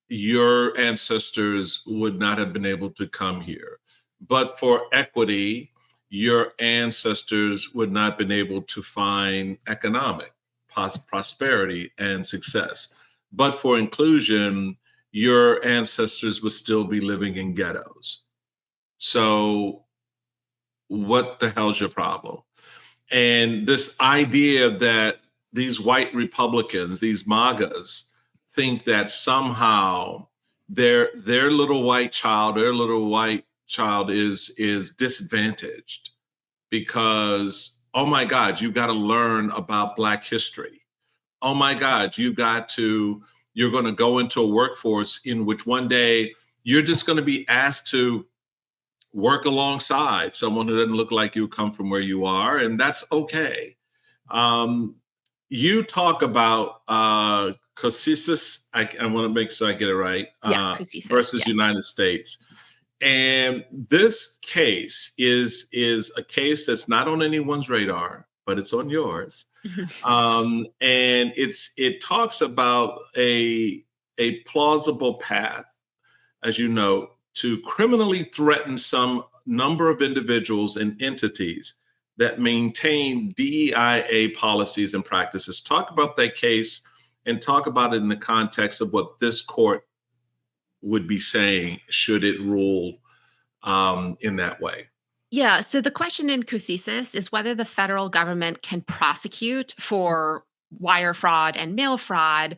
your ancestors would not have been able to come here. But for equity, your ancestors would not have been able to find economic prosperity and success. But for inclusion, your ancestors would still be living in ghettos. So what the hell's your problem? And this idea that these white Republicans, these MAGAs, think that somehow their little white child is disadvantaged because, oh my God, you've got to learn about Black history. Oh my God, you're going to go into a workforce in which one day you're just going to be asked to work alongside someone who doesn't look like you, come from where you are, and that's okay. You talk about Cosisis, I want to make sure I get it right, Cosisis, versus United States. And this case is a case that's not on anyone's radar, but it's on yours. And it talks about a plausible path, as you know, to criminally threaten some number of individuals and entities that maintain DEI policies and practices. Talk about that case and talk about it in the context of what this court would be saying should it rule in that way. Yeah, so the question in Cosisis is whether the federal government can prosecute for wire fraud and mail fraud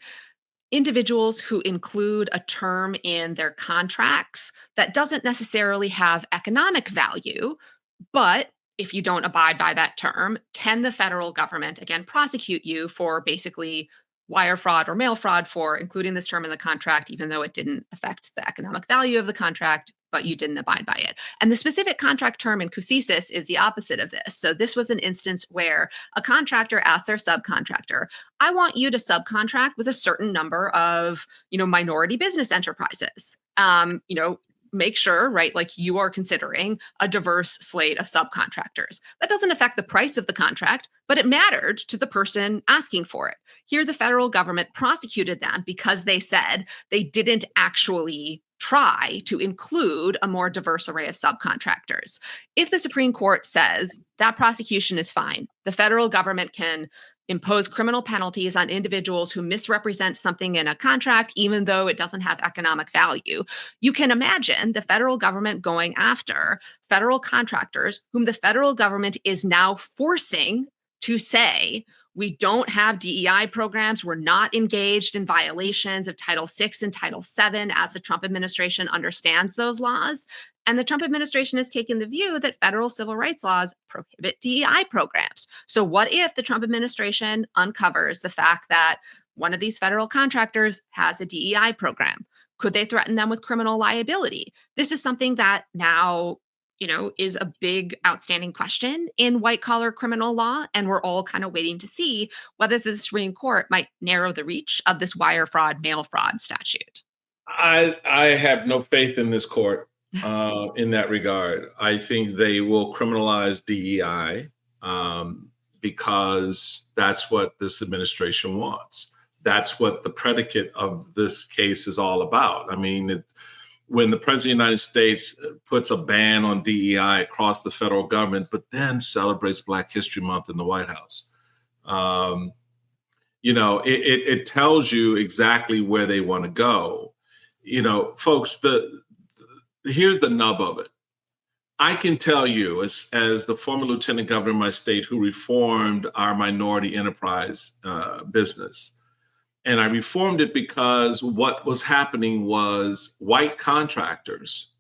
individuals who include a term in their contracts that doesn't necessarily have economic value, but if you don't abide by that term, can the federal government, again, prosecute you for basically wire fraud or mail fraud for including this term in the contract, even though it didn't affect the economic value of the contract, but you didn't abide by it. And the specific contract term in Cosisis is the opposite of this. So this was an instance where a contractor asked their subcontractor, I want you to subcontract with a certain number of, minority business enterprises. Make sure, right, like you are considering a diverse slate of subcontractors. That doesn't affect the price of the contract, but it mattered to the person asking for it. Here, the federal government prosecuted them because they said they didn't actually try to include a more diverse array of subcontractors. If the Supreme Court says that prosecution is fine, the federal government can impose criminal penalties on individuals who misrepresent something in a contract, even though it doesn't have economic value. You can imagine the federal government going after federal contractors whom the federal government is now forcing to say, we don't have DEI programs. We're not engaged in violations of Title VI and Title VII as the Trump administration understands those laws. And the Trump administration has taken the view that federal civil rights laws prohibit DEI programs. So what if the Trump administration uncovers the fact that one of these federal contractors has a DEI program? Could they threaten them with criminal liability? This is something that now is a big outstanding question in white collar criminal law. And we're all kind of waiting to see whether the Supreme Court might narrow the reach of this wire fraud, mail fraud statute. I have no faith in this court in that regard. I think they will criminalize DEI because that's what this administration wants. That's what the predicate of this case is all about. I mean, when the president of the United States puts a ban on DEI across the federal government, but then celebrates Black History Month in the White House, it tells you exactly where they want to go. Folks, here's the nub of it. I can tell you, as the former lieutenant governor of my state who reformed our minority enterprise business, and I reformed it because what was happening was white contractors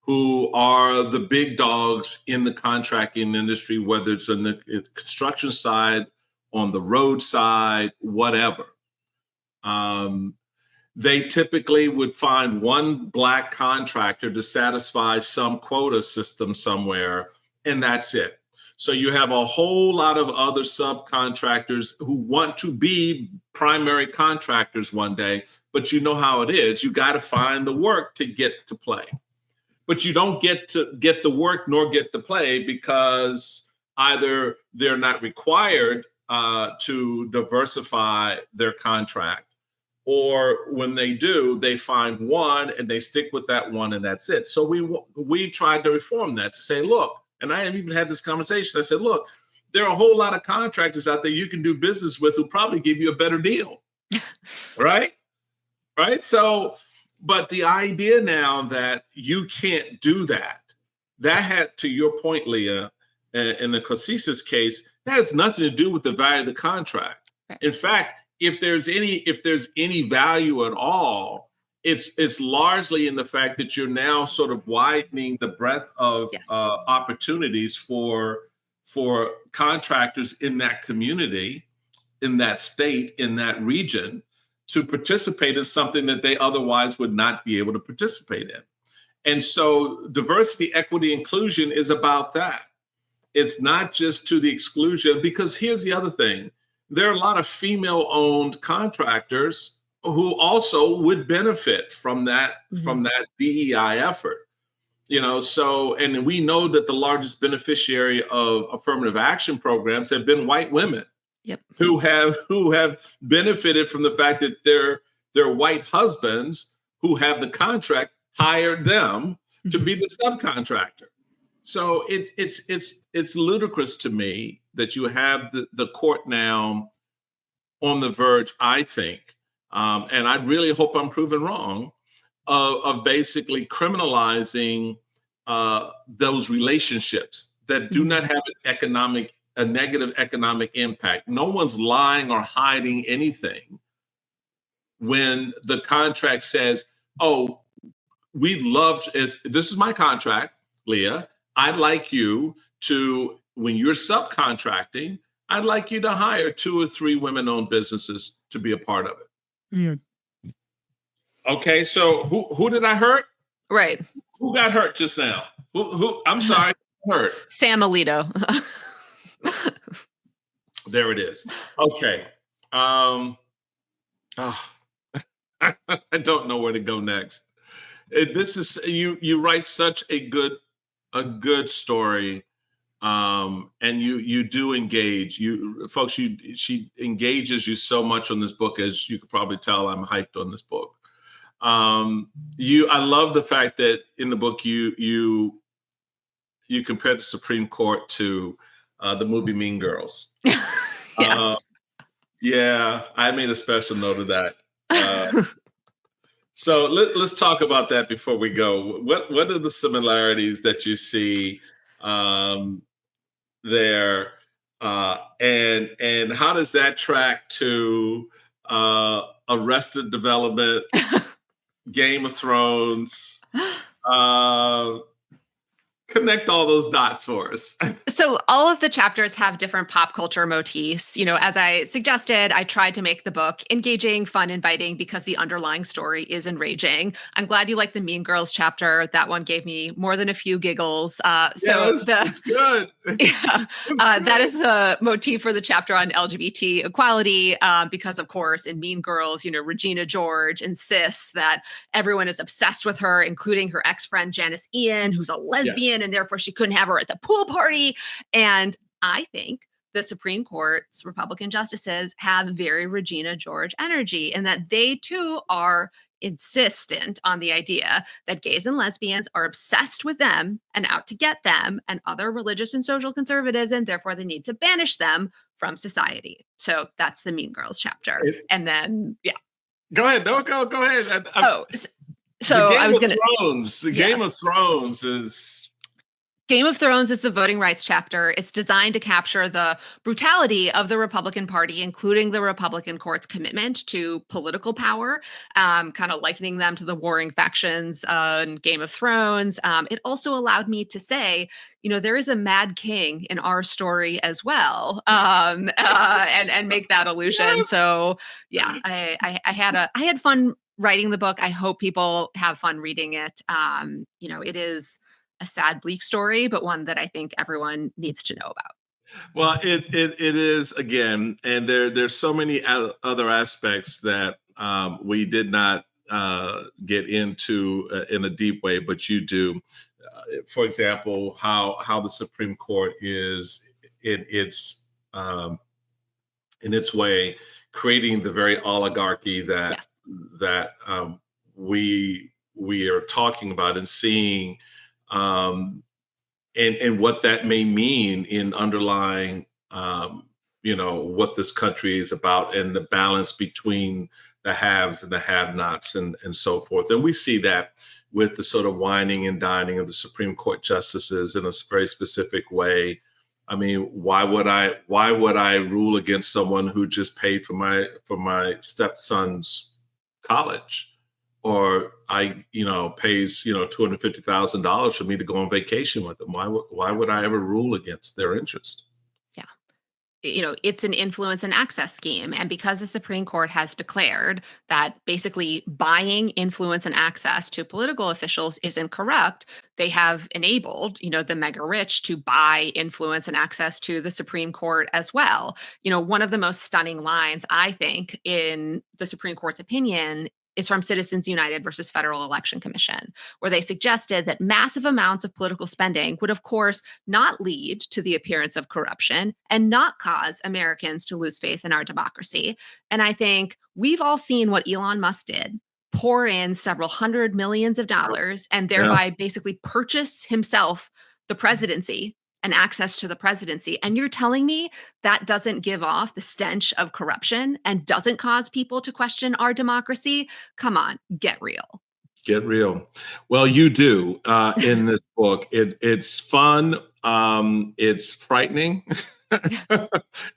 who are the big dogs in the contracting industry, whether it's on the construction side, on the road side, whatever. They typically would find one Black contractor to satisfy some quota system somewhere, and that's it. So you have a whole lot of other subcontractors who want to be primary contractors one day, but you know how it is. You got to find the work to get to play. But you don't get to get the work nor get to play because either they're not required to diversify their contract, or when they do, they find one and they stick with that one and that's it. So we tried to reform that to say, look, and I have even had this conversation. I said, look, there are a whole lot of contractors out there you can do business with who probably give you a better deal. Right? So, but the idea now that you can't do that had, to your point, Leah, in the Cosisis case, that has nothing to do with the value of the contract. Right. In fact, if there's any value at all, it's largely in the fact that you're now sort of widening the breadth of opportunities for contractors in that community, in that state, in that region, to participate in something that they otherwise would not be able to participate in. And so diversity, equity, inclusion is about that. It's not just to the exclusion, because here's the other thing. there are a lot of female-owned contractors who also would benefit from that DEI effort. So, and we know that the largest beneficiary of affirmative action programs have been white women. Yep. who have benefited from the fact that their white husbands who have the contract hired them to be the subcontractor. So it's ludicrous to me that you have the court now on the verge, I think, and I really hope I'm proven wrong, of basically criminalizing those relationships that do not have a negative economic impact. No one's lying or hiding anything when the contract says, "Oh, we'd love this is my contract, Leah. I'd like you to, when you're subcontracting, I'd like you to hire 2 or 3 women-owned businesses to be a part of it." Mm. Okay, so who did I hurt? Right. Who got hurt just now? Who? I'm sorry, hurt. Sam Alito. There it is. Okay. I don't know where to go next. This is you write such a good story, and you do engage. She engages you so much on this book, as you could probably tell. I'm hyped on this book. I love the fact that in the book you compare the Supreme Court to the movie Mean Girls. Yes. Yeah, I made a special note of that. So let's talk about that before we go. What are the similarities that you see there, and how does that track to Arrested Development, Game of Thrones? Connect all those dots for us. So all of the chapters have different pop culture motifs. As I suggested, I tried to make the book engaging, fun, inviting because the underlying story is enraging. I'm glad you like the Mean Girls chapter. That one gave me more than a few giggles. It's good. That is the motif for the chapter on LGBT equality, because of course in Mean Girls, Regina George insists that everyone is obsessed with her, including her ex-friend Janice Ian, who's a lesbian, and therefore she couldn't have her at the pool party. And I think the Supreme Court's Republican justices have very Regina George energy, and that they too are insistent on the idea that gays and lesbians are obsessed with them and out to get them and other religious and social conservatives, and therefore they need to banish them from society. So that's the Mean Girls chapter. And then, Go ahead. No, go ahead. So I was going to. The Game of Thrones is. Game of Thrones is the voting rights chapter. It's designed to capture the brutality of the Republican Party, including the Republican court's commitment to political power, kind of likening them to the warring factions in Game of Thrones. It also allowed me to say, there is a mad king in our story as well, and make that allusion. Yes. So yeah, I had fun writing the book. I hope people have fun reading it. It is a sad, bleak story, but one that I think everyone needs to know about. Well, it is, again, and there's so many other aspects that we did not get into in a deep way, but you do. For example, how the Supreme Court is in its way creating the very oligarchy that we are talking about and seeing. And what that may mean in underlying, what this country is about, and the balance between the haves and the have-nots and so forth. And we see that with the sort of whining and dining of the Supreme Court justices in a very specific way. I mean, why would I rule against someone who just paid for my stepson's college? Or pays $250,000 for me to go on vacation with them. Why would I ever rule against their interest? Yeah, it's an influence and access scheme, and because the Supreme Court has declared that basically buying influence and access to political officials isn't corrupt, they have enabled, the mega rich to buy influence and access to the Supreme Court as well. One of the most stunning lines, I think, in the Supreme Court's opinion is from Citizens United versus Federal Election Commission, where they suggested that massive amounts of political spending would, of course, not lead to the appearance of corruption and not cause Americans to lose faith in our democracy. And I think we've all seen what Elon Musk did: pour in several hundred millions of dollars and thereby basically purchase himself the presidency and access to the presidency. And you're telling me that doesn't give off the stench of corruption and doesn't cause people to question our democracy? Come on, get real. Get real. Well, you do in this book. It's fun. It's frightening.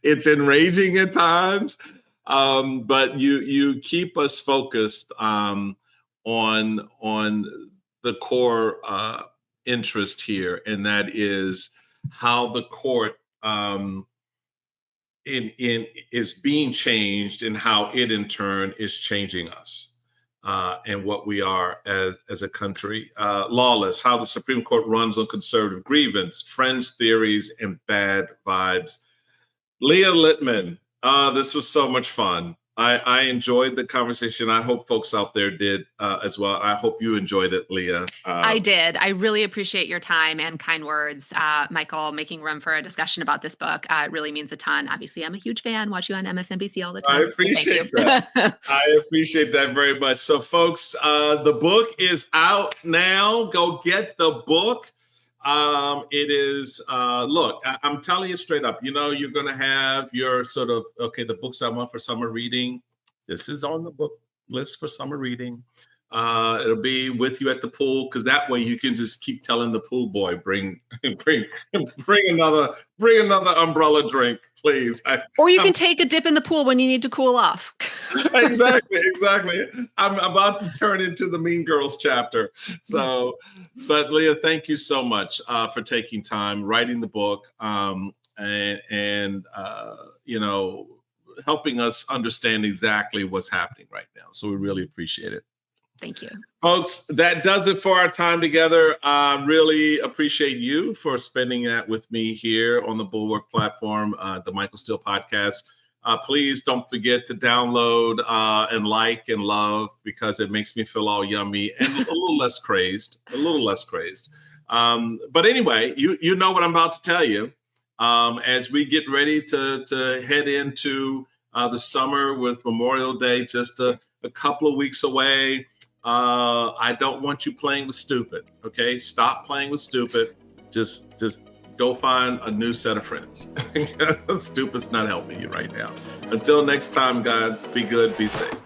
It's enraging at times. But you keep us focused on the core interest here, and that is how the court is being changed and how it in turn is changing us and what we are as a country. Lawless, how the Supreme Court runs on conservative grievance, fringe theories, and bad vibes. Leah Litman, this was so much fun. I enjoyed the conversation. I hope folks out there did as well. I hope you enjoyed it, Leah. I did. I really appreciate your time and kind words, Michael, making room for a discussion about this book. It really means a ton. Obviously, I'm a huge fan. Watch you on MSNBC all the time. I appreciate that. I appreciate that very much. So, folks, the book is out now. Go get the book. It is, look, I'm telling you straight up, you're going to have your sort of, okay, the books I want for summer reading. This is on the book list for summer reading. It'll be with you at the pool, because that way you can just keep telling the pool boy, bring another umbrella drink, please. Or you can take a dip in the pool when you need to cool off. Exactly. I'm about to turn into the Mean Girls chapter. So, but Leah, thank you so much for taking time, writing the book, and helping us understand exactly what's happening right now. So we really appreciate it. Thank you. Folks, that does it for our time together. I really appreciate you for spending that with me here on the Bulwark platform, the Michael Steele podcast. Please don't forget to download and like and love, because it makes me feel all yummy and a little less crazed. But anyway, you know what I'm about to tell you. As we get ready to head into the summer with Memorial Day just a couple of weeks away, I don't want you playing with stupid. Okay, stop playing with stupid. Just go find a new set of friends. Stupid's not helping you right now. Until next time, guys, be good, be safe.